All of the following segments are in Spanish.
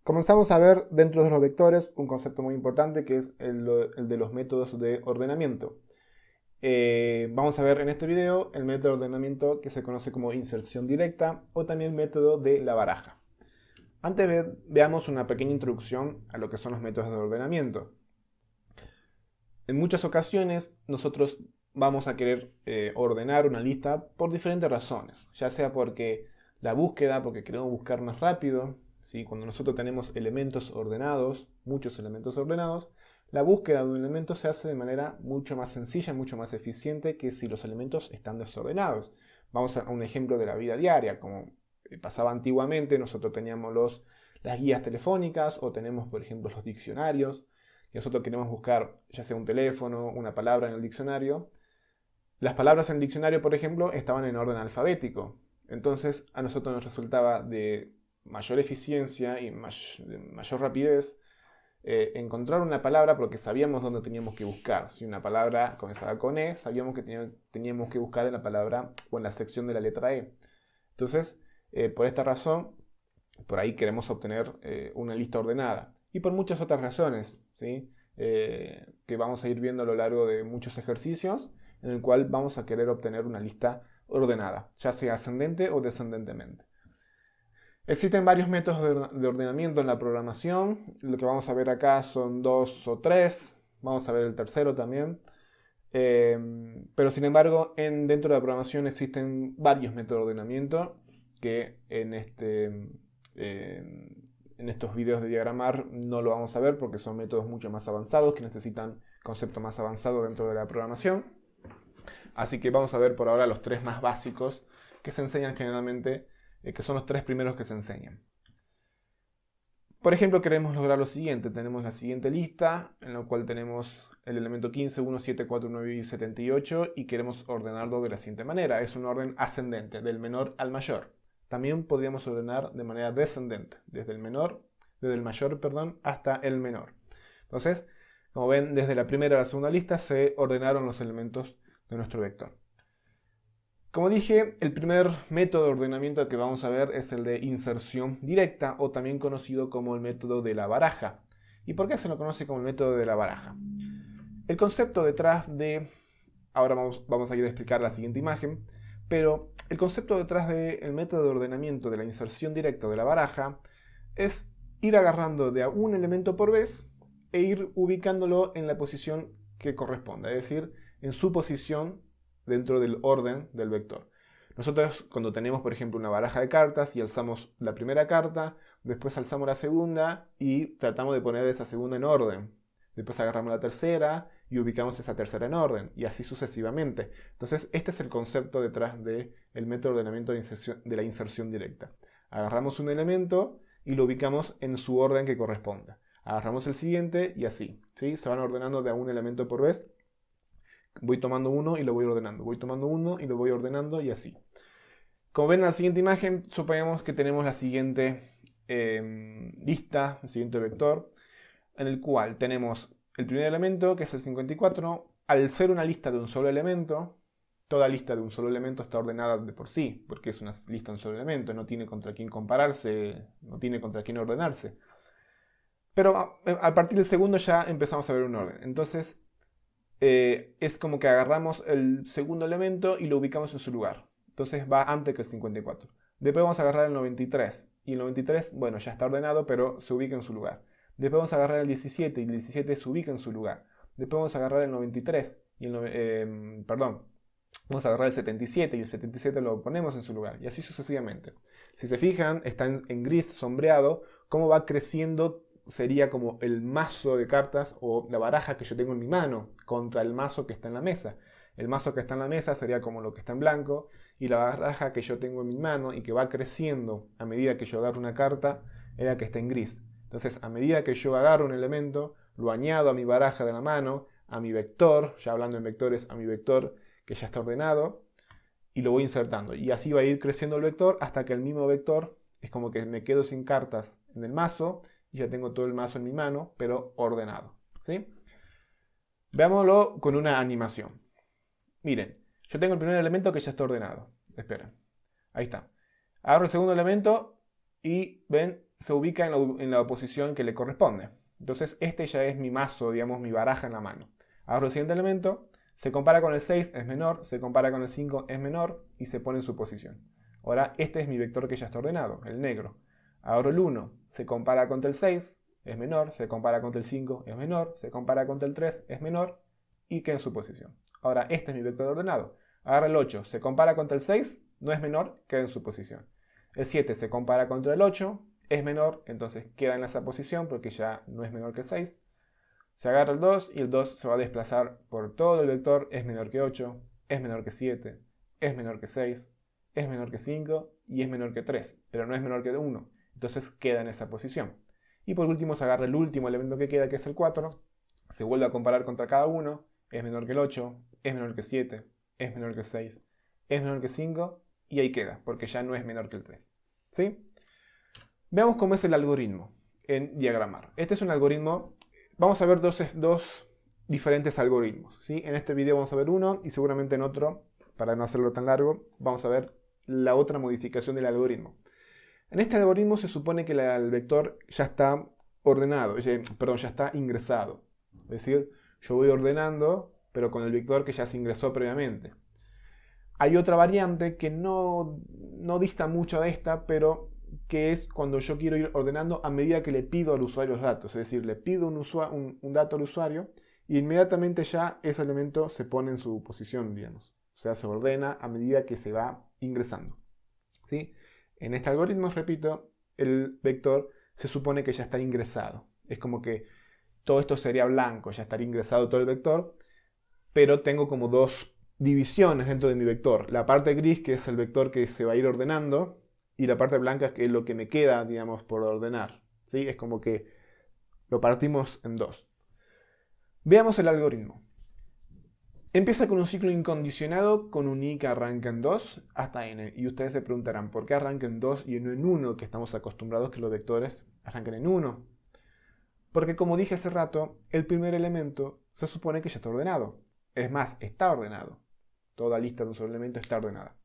Comenzamos a ver dentro de los vectores un concepto muy importante que es el de los métodos de ordenamiento. Vamos a ver en este video el método de ordenamiento que se conoce como inserción directa o también método de la baraja. Antes veamos una pequeña introducción a lo que son los métodos de ordenamiento. En muchas ocasiones nosotros vamos a querer ordenar una lista por diferentes razones, ya sea porque la búsqueda, porque queremos buscar más rápido, ¿sí? Cuando nosotros tenemos elementos ordenados, muchos elementos ordenados, la búsqueda de un elemento se hace de manera mucho más sencilla, mucho más eficiente que si los elementos están desordenados. Vamos a un ejemplo de la vida diaria, como pasaba antiguamente, nosotros teníamos las guías telefónicas o tenemos, por ejemplo, los diccionarios y nosotros queremos buscar ya sea un teléfono, una palabra en el diccionario. Las palabras en el diccionario, por ejemplo, estaban en orden alfabético. Entonces a nosotros nos resultaba de mayor eficiencia y de mayor rapidez encontrar una palabra porque sabíamos dónde teníamos que buscar. Si una palabra comenzaba con E, sabíamos que teníamos que buscar en la palabra o en la sección de la letra E. Entonces, por esta razón, por ahí queremos obtener una lista ordenada. Y por muchas otras razones, ¿sí? Que vamos a ir viendo a lo largo de muchos ejercicios, en el cual vamos a querer obtener una lista ordenada, ya sea ascendente o descendentemente. Existen varios métodos de ordenamiento en la programación. Lo que vamos a ver acá son 2 o 3. Vamos a ver el tercero también. Pero sin embargo, dentro de la programación existen varios métodos de ordenamiento que en estos videos de diagramar no lo vamos a ver porque son métodos mucho más avanzados que necesitan conceptos más avanzados dentro de la programación. Así que vamos a ver por ahora los tres más básicos que se enseñan generalmente, que son los tres primeros que se enseñan. Por ejemplo, queremos lograr lo siguiente. Tenemos la siguiente lista, en la cual tenemos el elemento 15, 1, 7, 4, 9 y 78 y queremos ordenarlo de la siguiente manera. Es un orden ascendente, del menor al mayor. También podríamos ordenar de manera descendente, desde el mayor, hasta el menor. Entonces, como ven, desde la primera a la segunda lista se ordenaron los elementos de nuestro vector. Como dije, el primer método de ordenamiento que vamos a ver es el de inserción directa o también conocido como el método de la baraja. ¿Y por qué se lo conoce como el método de la baraja? El concepto detrás de... Ahora vamos a ir a explicar la siguiente imagen, pero el concepto detrás del método de ordenamiento de la inserción directa de la baraja es ir agarrando de a un elemento por vez e ir ubicándolo en la posición que corresponda, es decir, en su posición dentro del orden del vector. Nosotros cuando tenemos, por ejemplo, una baraja de cartas y alzamos la primera carta, después alzamos la segunda y tratamos de poner esa segunda en orden. Después agarramos la tercera y ubicamos esa tercera en orden, y así sucesivamente. Entonces, este es el concepto detrás del método de ordenamiento de la inserción directa. Agarramos un elemento y lo ubicamos en su orden que corresponda. Agarramos el siguiente y así, ¿sí? Se van ordenando de a un elemento por vez. Voy tomando uno y lo voy ordenando. Voy tomando uno y lo voy ordenando y así. Como ven en la siguiente imagen, supongamos que tenemos la siguiente lista, el siguiente vector, en el cual tenemos el primer elemento, que es el 54. Al ser una lista de un solo elemento, toda lista de un solo elemento está ordenada de por sí, porque es una lista de un solo elemento, no tiene contra quién compararse, no tiene contra quién ordenarse. Pero a partir del segundo ya empezamos a ver un orden. Entonces, es como que agarramos el segundo elemento y lo ubicamos en su lugar. Entonces va antes que el 54. Después vamos a agarrar el 93. Y el 93, bueno, ya está ordenado, pero se ubica en su lugar. Después vamos a agarrar el 17 y el 17 se ubica en su lugar. Después vamos a agarrar el 93 y vamos a agarrar el 77 y el 77 lo ponemos en su lugar. Y así sucesivamente. Si se fijan, está en gris sombreado, cómo va creciendo. Sería como el mazo de cartas o la baraja que yo tengo en mi mano contra el mazo que está en la mesa. El mazo que está en la mesa sería como lo que está en blanco y la baraja que yo tengo en mi mano y que va creciendo a medida que yo agarro una carta es la que está en gris. Entonces, a medida que yo agarro un elemento, lo añado a mi baraja de la mano, a mi vector, ya hablando en vectores, a mi vector que ya está ordenado y lo voy insertando. Y así va a ir creciendo el vector hasta que el mismo vector es como que me quedo sin cartas en el mazo. Ya tengo todo el mazo en mi mano, pero ordenado, ¿sí? Veámoslo con una animación. Miren, yo tengo el primer elemento que ya está ordenado. Esperen, ahí está. Agarro el segundo elemento y ven, se ubica en la posición que le corresponde. Entonces este ya es mi mazo, digamos, mi baraja en la mano. Agarro el siguiente elemento, se compara con el 6, es menor, se compara con el 5, es menor, y se pone en su posición. Ahora este es mi vector que ya está ordenado, el negro. Agarro el 1, se compara contra el 6, es menor, se compara contra el 5, es menor, se compara contra el 3, es menor, y queda en su posición. Ahora este es mi vector ordenado. Agarro el 8, se compara contra el 6, no es menor, queda en su posición. El 7 se compara contra el 8, es menor, entonces queda en esa posición porque ya no es menor que 6. Se agarra el 2 y el 2 se va a desplazar por todo el vector, es menor que 8, es menor que 7, es menor que 6, es menor que 5 y es menor que 3, pero no es menor que 1, entonces queda en esa posición. Y por último se agarra el último elemento que queda, que es el 4, se vuelve a comparar contra cada uno, es menor que el 8, es menor que 7, es menor que 6, es menor que 5 y ahí queda, porque ya no es menor que el 3. ¿Sí? Veamos cómo es el algoritmo en diagramar. Este es un algoritmo, vamos a ver dos diferentes algoritmos. ¿Sí? En este video vamos a ver uno y seguramente en otro, para no hacerlo tan largo, vamos a ver la otra modificación del algoritmo. En este algoritmo se supone que el vector ya está ordenado, ya está ingresado. Es decir, yo voy ordenando, pero con el vector que ya se ingresó previamente. Hay otra variante que no dista mucho de esta, pero que es cuando yo quiero ir ordenando a medida que le pido al usuario los datos. Es decir, le pido un dato al usuario y inmediatamente ya ese elemento se pone en su posición, digamos. O sea, se ordena a medida que se va ingresando. ¿Sí? En este algoritmo, repito, el vector se supone que ya está ingresado. Es como que todo esto sería blanco, ya estaría ingresado todo el vector, pero tengo como dos divisiones dentro de mi vector. La parte gris, que es el vector que se va a ir ordenando, y la parte blanca, que es lo que me queda, digamos, por ordenar. ¿Sí? Es como que lo partimos en dos. Veamos el algoritmo. Empieza con un ciclo incondicionado con un i que arranca en 2 hasta n. Y ustedes se preguntarán, ¿por qué arranca en 2 y no en 1? Que estamos acostumbrados que los vectores arranquen en 1. Porque como dije hace rato, el primer elemento se supone que ya está ordenado. Es más, está ordenado. Toda lista de un solo elemento está ordenada.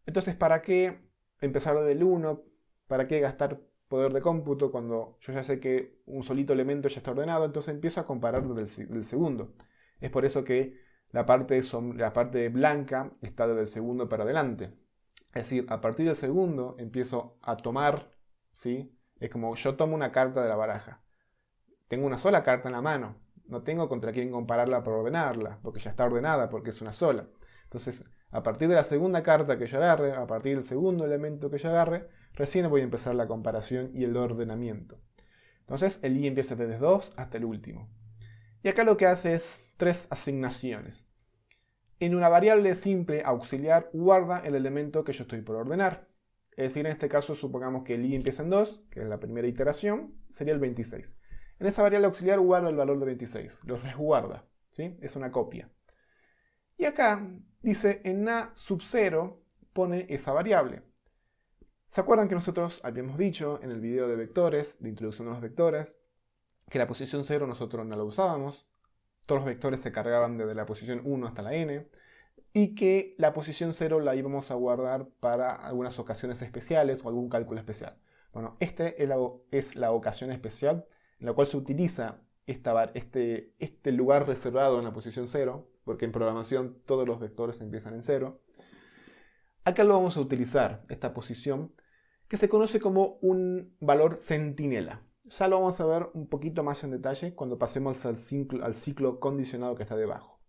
Entonces, ¿para qué empezar del 1? ¿Para qué gastar poder de cómputo cuando yo ya sé que un solito elemento ya está ordenado? Entonces empiezo a comparar del segundo. Es por eso que la parte blanca está desde el segundo para adelante. Es decir, a partir del segundo empiezo a tomar, ¿sí? Es como yo tomo una carta de la baraja. Tengo una sola carta en la mano. No tengo contra quién compararla para ordenarla, porque ya está ordenada, porque es una sola. Entonces, a partir de la segunda carta que yo agarre, a partir del segundo elemento que yo agarre, recién voy a empezar la comparación y el ordenamiento. Entonces, el i empieza desde 2 hasta el último. Y acá lo que hace es 3 asignaciones. En una variable simple auxiliar guarda el elemento que yo estoy por ordenar. Es decir, en este caso supongamos que el i empieza en 2, que es la primera iteración, sería el 26. En esa variable auxiliar guarda el valor de 26, lo resguarda, ¿sí? Es una copia. Y acá dice en a sub 0 pone esa variable. ¿Se acuerdan que nosotros habíamos dicho en el video de vectores, de introducción a los vectores, que la posición 0 nosotros no la usábamos? Todos los vectores se cargaban desde la posición 1 hasta la n, y que la posición 0 la íbamos a guardar para algunas ocasiones especiales o algún cálculo especial. Bueno, esta es la ocasión especial en la cual se utiliza este lugar reservado en la posición 0, porque en programación todos los vectores empiezan en 0. Acá lo vamos a utilizar, esta posición, que se conoce como un valor centinela. Ya lo vamos a ver un poquito más en detalle cuando pasemos al ciclo condicionado que está debajo.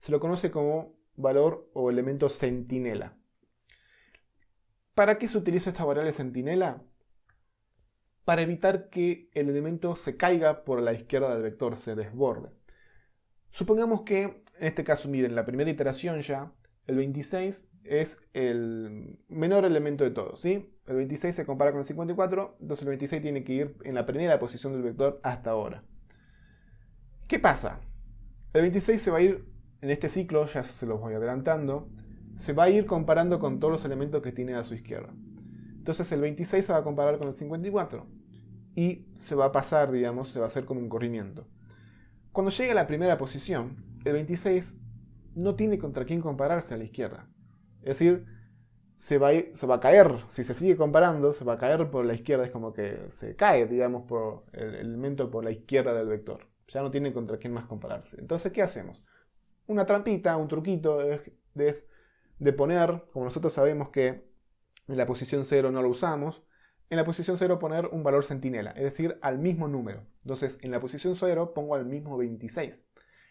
Se lo conoce como valor o elemento centinela. ¿Para qué se utiliza esta variable centinela? Para evitar que el elemento se caiga por la izquierda del vector, se desborde. Supongamos que, en este caso, miren, la primera iteración ya, el 26 es el menor elemento de todos, ¿sí? El 26 se compara con el 54, entonces el 26 tiene que ir en la primera posición del vector hasta ahora. ¿Qué pasa? El 26 se va a ir, en este ciclo, ya se los voy adelantando, se va a ir comparando con todos los elementos que tiene a su izquierda. Entonces el 26 se va a comparar con el 54 y se va a pasar, digamos, se va a hacer como un corrimiento. Cuando llegue a la primera posición, el 26 no tiene contra quién compararse a la izquierda. Es decir, se va a caer. Si se sigue comparando, se va a caer por la izquierda. Es como que se cae, digamos, por el elemento por la izquierda del vector. Ya no tiene contra quién más compararse. Entonces, ¿qué hacemos? Una trampita, un truquito es de poner, como nosotros sabemos que en la posición 0 no lo usamos, en la posición 0 poner un valor centinela, es decir, al mismo número. Entonces, en la posición 0 pongo al mismo 26.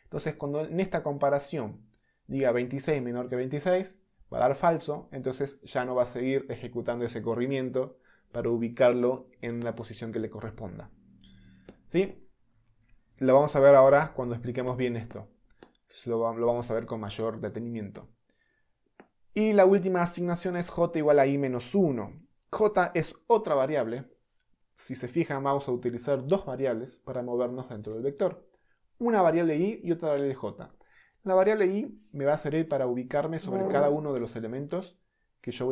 Entonces, cuando en esta comparación diga 26 menor que 26, va a dar falso, entonces ya no va a seguir ejecutando ese corrimiento para ubicarlo en la posición que le corresponda. ¿Sí? Lo vamos a ver ahora cuando expliquemos bien esto. Lo vamos a ver con mayor detenimiento. Y la última asignación es j igual a i menos 1. J es otra variable. Si se fijan, vamos a utilizar dos variables para movernos dentro del vector. Una variable i y otra variable j. La variable i me va a servir para ubicarme sobre cada uno de los elementos que yo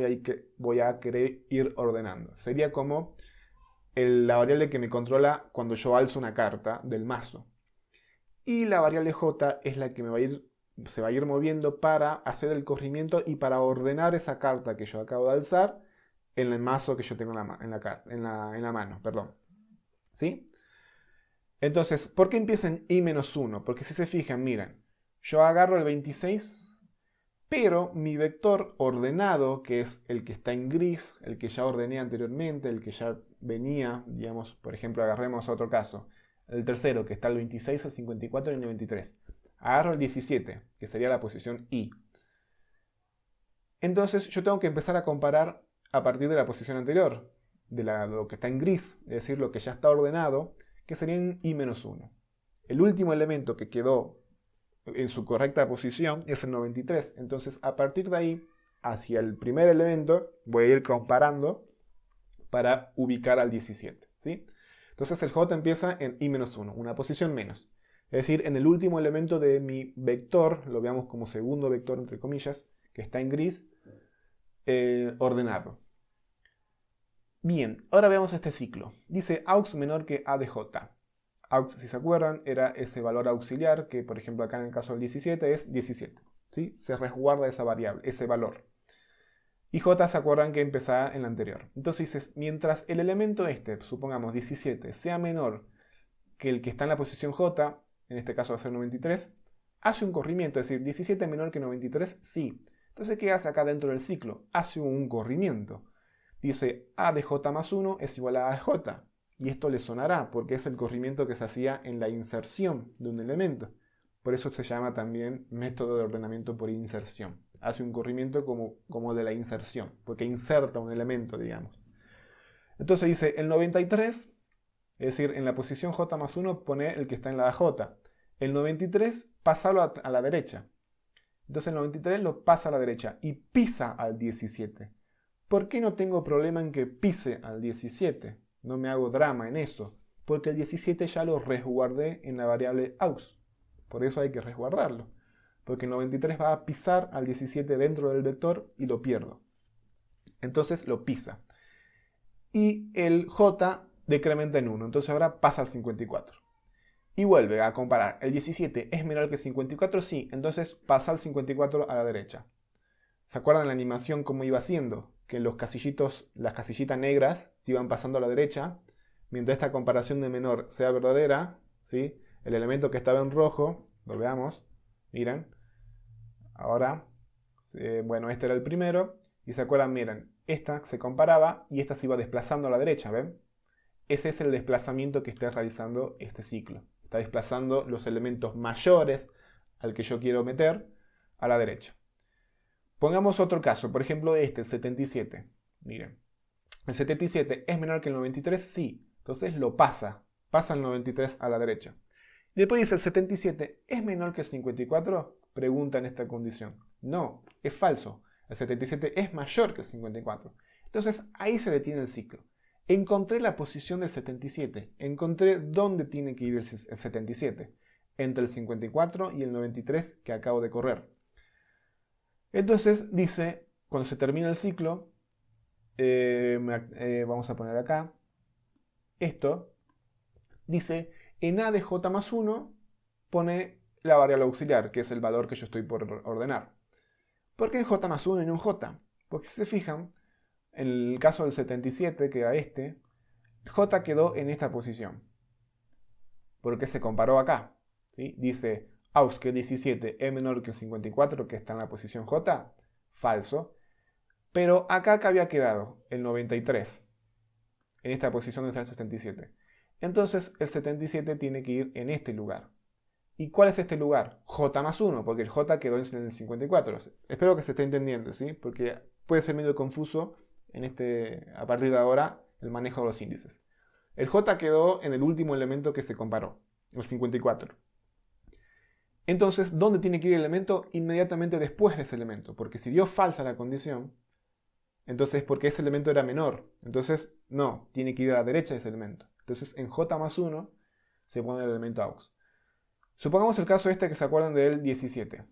voy a querer ir ordenando. Sería como la variable que me controla cuando yo alzo una carta del mazo. Y la variable j es la que se va a ir moviendo para hacer el corrimiento y para ordenar esa carta que yo acabo de alzar en el mazo que yo tengo en la mano. Perdón. ¿Sí? Entonces, ¿por qué empieza en i-1? Porque si se fijan, miren, yo agarro el 26, pero mi vector ordenado, que es el que está en gris, el que ya ordené anteriormente, el que ya venía, digamos, por ejemplo, agarremos otro caso, el tercero, que está el 26, el 54 y el 93. Agarro el 17, que sería la posición i. Entonces yo tengo que empezar a comparar a partir de la posición anterior, de lo que está en gris, es decir, lo que ya está ordenado, que sería en i-1. El último elemento que quedó en su correcta posición es el 93. Entonces, a partir de ahí, hacia el primer elemento, voy a ir comparando para ubicar al 17. ¿Sí? Entonces, el j empieza en i-1, una posición menos. Es decir, en el último elemento de mi vector, lo veamos como segundo vector, entre comillas, que está en gris, ordenado. Bien, ahora veamos este ciclo. Dice aux menor que a de j. Aux, si se acuerdan, era ese valor auxiliar que, por ejemplo, acá en el caso del 17 es 17. ¿Sí? Se resguarda esa variable, ese valor. Y j se acuerdan que empezaba en la anterior. Entonces dices, mientras el elemento este, supongamos 17, sea menor que el que está en la posición j, en este caso va a ser 93, hace un corrimiento, es decir, 17 menor que 93, sí. Entonces, ¿qué hace acá dentro del ciclo? Hace un corrimiento. Dice, a de j más 1 es igual a j. Y esto le sonará, porque es el corrimiento que se hacía en la inserción de un elemento. Por eso se llama también método de ordenamiento por inserción. Hace un corrimiento como de la inserción, porque inserta un elemento, digamos. Entonces dice, el 93, es decir, en la posición j más 1 pone el que está en la j. El 93, pásalo a la derecha. Entonces el 93 lo pasa a la derecha y pisa al 17. ¿Por qué no tengo problema en que pise al 17? No me hago drama en eso, porque el 17 ya lo resguardé en la variable aux. Por eso hay que resguardarlo, porque el 93 va a pisar al 17 dentro del vector y lo pierdo. Entonces lo pisa. Y el j decrementa en 1, entonces ahora pasa al 54. Y vuelve a comparar. ¿El 17 es menor que 54? Sí, entonces pasa al 54 a la derecha. ¿Se acuerdan la animación cómo iba haciendo? Que los casillitos, las casillitas negras se iban pasando a la derecha. Mientras esta comparación de menor sea verdadera, ¿sí? El elemento que estaba en rojo, lo veamos, miren. Ahora, bueno, este era el primero. Y se acuerdan, miren, esta se comparaba y esta se iba desplazando a la derecha, ¿ven? Ese es el desplazamiento que está realizando este ciclo. Está desplazando los elementos mayores al que yo quiero meter a la derecha. Pongamos otro caso, por ejemplo este, el 77. Miren, el 77 es menor que el 93, sí. Entonces lo pasa el 93 a la derecha. Y después dice el 77, ¿es menor que el 54? Pregunta en esta condición. No, es falso. El 77 es mayor que el 54. Entonces ahí se detiene el ciclo. Encontré la posición del 77. Encontré dónde tiene que ir el 77. Entre el 54 y el 93 que acabo de correr. Entonces dice, cuando se termina el ciclo, vamos a poner acá, esto, dice, en a de j más 1 pone la variable auxiliar, que es el valor que yo estoy por ordenar. ¿Por qué en j más 1 y no en j? Porque si se fijan, en el caso del 77, que era este, J quedó en esta posición. Porque se comparó acá. ¿Sí? Dice, aus que 17 es menor que el 54, que está en la posición J. Falso. Pero acá que había quedado el 93. En esta posición está el 77. Entonces el 77 tiene que ir en este lugar. ¿Y cuál es este lugar? J más 1, porque el J quedó en el 54. Espero que se esté entendiendo, ¿sí? Porque puede ser medio confuso a partir de ahora el manejo de los índices. El J quedó en el último elemento que se comparó, el 54. Entonces, ¿dónde tiene que ir el elemento? Inmediatamente después de ese elemento, porque si dio falsa la condición, entonces porque ese elemento era menor. Entonces, no, tiene que ir a la derecha de ese elemento. Entonces, en J más 1 se pone el elemento AUX. Supongamos el caso que se acuerdan del 17.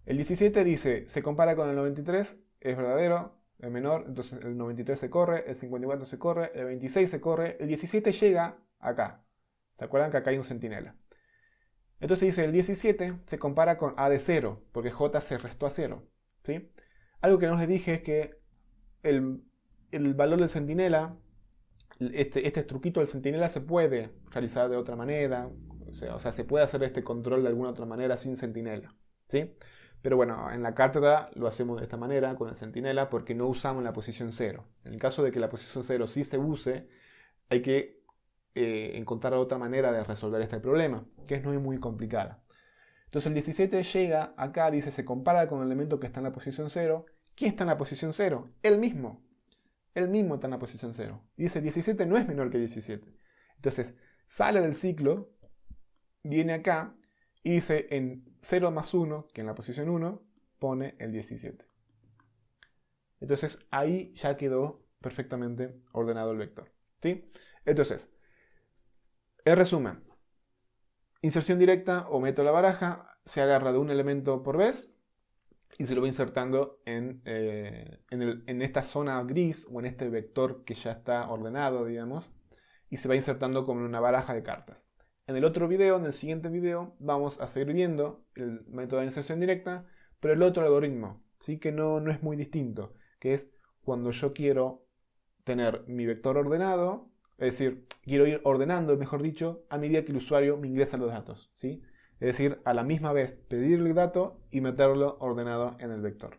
El 17 dice, se compara con el 93, es verdadero, es menor, entonces el 93 se corre, el 54 se corre, el 26 se corre, el 17 llega acá. ¿Se acuerdan que acá hay un centinela? Entonces dice, el 17 se compara con A de 0, porque J se restó a 0. ¿Sí? Algo que no les dije es que el valor del centinela, este truquito del centinela se puede realizar de otra manera. O sea, se puede hacer este control de alguna otra manera sin centinela. ¿Sí? Pero bueno, en la cátedra lo hacemos de esta manera, con el centinela, porque no usamos la posición 0. En el caso de que la posición 0 sí se use, hay que encontrar otra manera de resolver este problema, que no es muy complicada. Entonces el 17 llega acá, dice, se compara con el elemento que está en la posición 0. ¿Quién está en la posición 0? Él mismo. Él mismo está en la posición 0. Y dice, 17 no es menor que 17. Entonces, sale del ciclo, viene acá, y dice, en 0 más 1, que en la posición 1, pone el 17. Entonces, ahí ya quedó perfectamente ordenado el vector. ¿Sí? Entonces, el resumen. Inserción directa o método de la baraja se agarra de un elemento por vez y se lo va insertando en esta zona gris o en este vector que ya está ordenado, digamos, y se va insertando como en una baraja de cartas. En el otro video, en el siguiente video, vamos a seguir viendo el método de inserción directa, pero el otro algoritmo, ¿sí? Que no es muy distinto, que es cuando yo quiero tener mi vector ordenado, es decir, quiero ir ordenando, mejor dicho, a medida que el usuario me ingresa los datos, ¿sí? Es decir, a la misma vez pedirle el dato y meterlo ordenado en el vector.